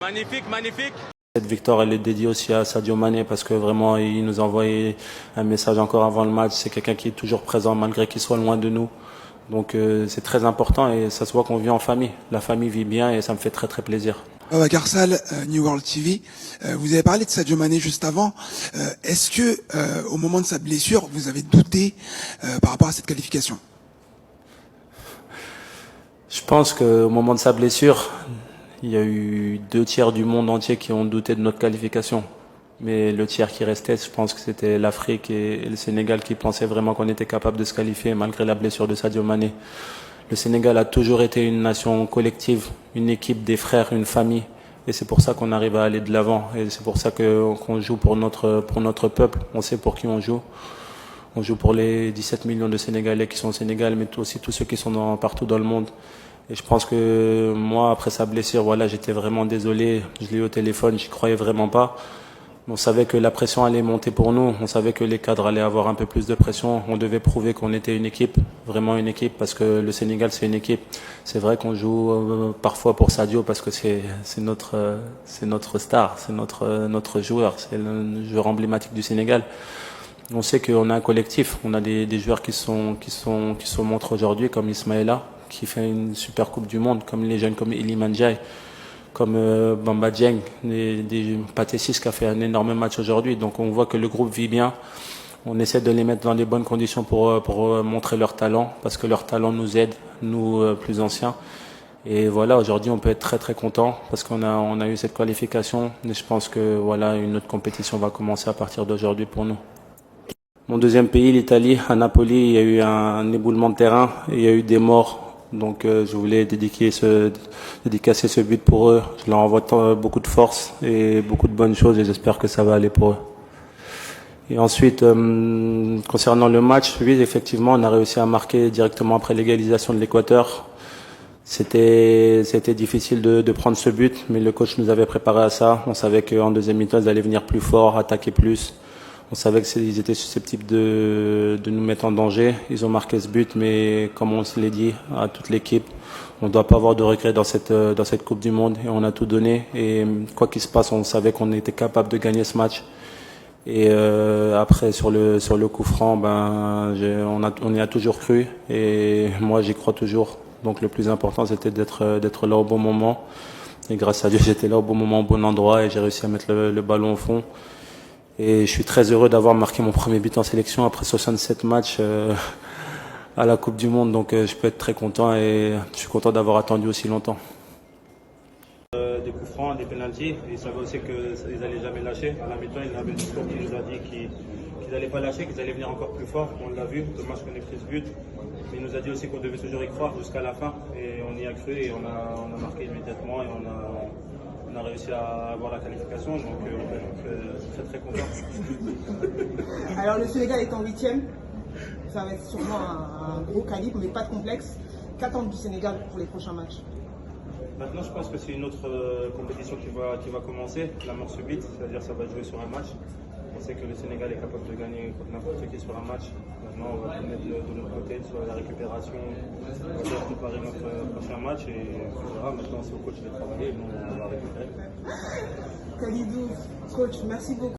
Magnifique, magnifique. Cette victoire, elle est dédiée aussi à Sadio Mané parce que vraiment, il nous a envoyé un message encore avant le match. C'est quelqu'un qui est toujours présent malgré qu'il soit loin de nous. Donc c'est très important et ça se voit qu'on vit en famille. La famille vit bien et ça me fait très très plaisir. Garsal, New World TV. Vous avez parlé de Sadio Mané juste avant. Est-ce que au moment de sa blessure, vous avez douté par rapport à cette qualification? Je pense qu'au moment de sa blessure, il y a eu 2 tiers du monde entier qui ont douté de notre qualification. Mais le tiers qui restait, je pense que c'était l'Afrique et le Sénégal qui pensaient vraiment qu'on était capable de se qualifier malgré la blessure de Sadio Mané. Le Sénégal a toujours été une nation collective, une équipe, des frères, une famille. Et c'est pour ça qu'on arrive à aller de l'avant. Et c'est pour ça qu'on joue pour notre peuple. On sait pour qui on joue. On joue pour les 17 millions de Sénégalais qui sont au Sénégal, mais aussi tous ceux qui sont partout dans le monde. Et je pense que moi, après sa blessure, voilà, j'étais vraiment désolé. Je l'ai eu au téléphone, j'y croyais vraiment pas. On savait que la pression allait monter pour nous. On savait que les cadres allaient avoir un peu plus de pression. On devait prouver qu'on était une équipe, vraiment une équipe, parce que le Sénégal, c'est une équipe. C'est vrai qu'on joue parfois pour Sadio parce que c'est notre star, c'est notre joueur, c'est le joueur emblématique du Sénégal. On sait qu'on a un collectif. On a des joueurs qui se montrent aujourd'hui, comme Ismaïla, qui fait une super Coupe du Monde, comme les jeunes comme Iliman Ndiaye, comme Bamba Dieng, des Pathé Ciss qui a fait un énorme match aujourd'hui. Donc on voit que le groupe vit bien. On essaie de les mettre dans les bonnes conditions pour montrer leur talent, parce que leur talent nous aide, nous plus anciens. Et voilà, aujourd'hui on peut être très très content parce qu'on a eu cette qualification. Et je pense que voilà, une autre compétition va commencer à partir d'aujourd'hui pour nous. Mon deuxième pays, l'Italie, à Napoli, il y a eu un éboulement de terrain et il y a eu des morts. Donc je voulais dédicacer ce but pour eux. Je leur envoie beaucoup de force et beaucoup de bonnes choses et j'espère que ça va aller pour eux. Et ensuite, concernant le match, oui, effectivement, on a réussi à marquer directement après l'égalisation de l'Équateur. C'était difficile de prendre ce but, mais le coach nous avait préparé à ça. On savait qu'en deuxième mi-temps, ils allaient venir plus fort, attaquer plus. On savait qu'ils étaient susceptibles de nous mettre en danger. Ils ont marqué ce but, mais comme on se l'a dit à toute l'équipe, on ne doit pas avoir de regrets dans cette Coupe du Monde. Et on a tout donné. Et quoi qu'il se passe, on savait qu'on était capable de gagner ce match. Et après, sur le coup franc, on y a toujours cru. Et moi, j'y crois toujours. Donc le plus important, c'était d'être là au bon moment. Et grâce à Dieu, j'étais là au bon moment, au bon endroit. Et j'ai réussi à mettre le ballon au fond. Et je suis très heureux d'avoir marqué mon premier but en sélection après 67 matchs à la Coupe du Monde. Donc je peux être très content et je suis content d'avoir attendu aussi longtemps. Des coups francs, des pénaltys. Ils savaient aussi qu'ils n'allaient jamais lâcher. À la mi-temps, il y avait le discours qui nous a dit qu'ils n'allaient pas lâcher, qu'ils allaient venir encore plus fort. On l'a vu, dommage qu'on ait pris ce but. Mais il nous a dit aussi qu'on devait toujours y croire jusqu'à la fin. Et on y a cru et on a marqué immédiatement et on a réussi à avoir la qualification, donc on est très content. Alors le Sénégal est en 8e, ça va être sûrement un gros calibre, mais pas de complexe. Qu'attendre du Sénégal pour les prochains matchs? Maintenant, je pense que c'est une autre compétition qui va commencer, la mort subite, c'est-à-dire ça va jouer sur un match. On sait que le Sénégal est capable de gagner contre n'importe qui sur un match. Maintenant, on va tout mettre de notre côté sur la récupération, on va préparer notre prochain match et on verra. Maintenant, c'est au coach de travailler et nous, on va récupérer. Kalidou, coach, merci beaucoup.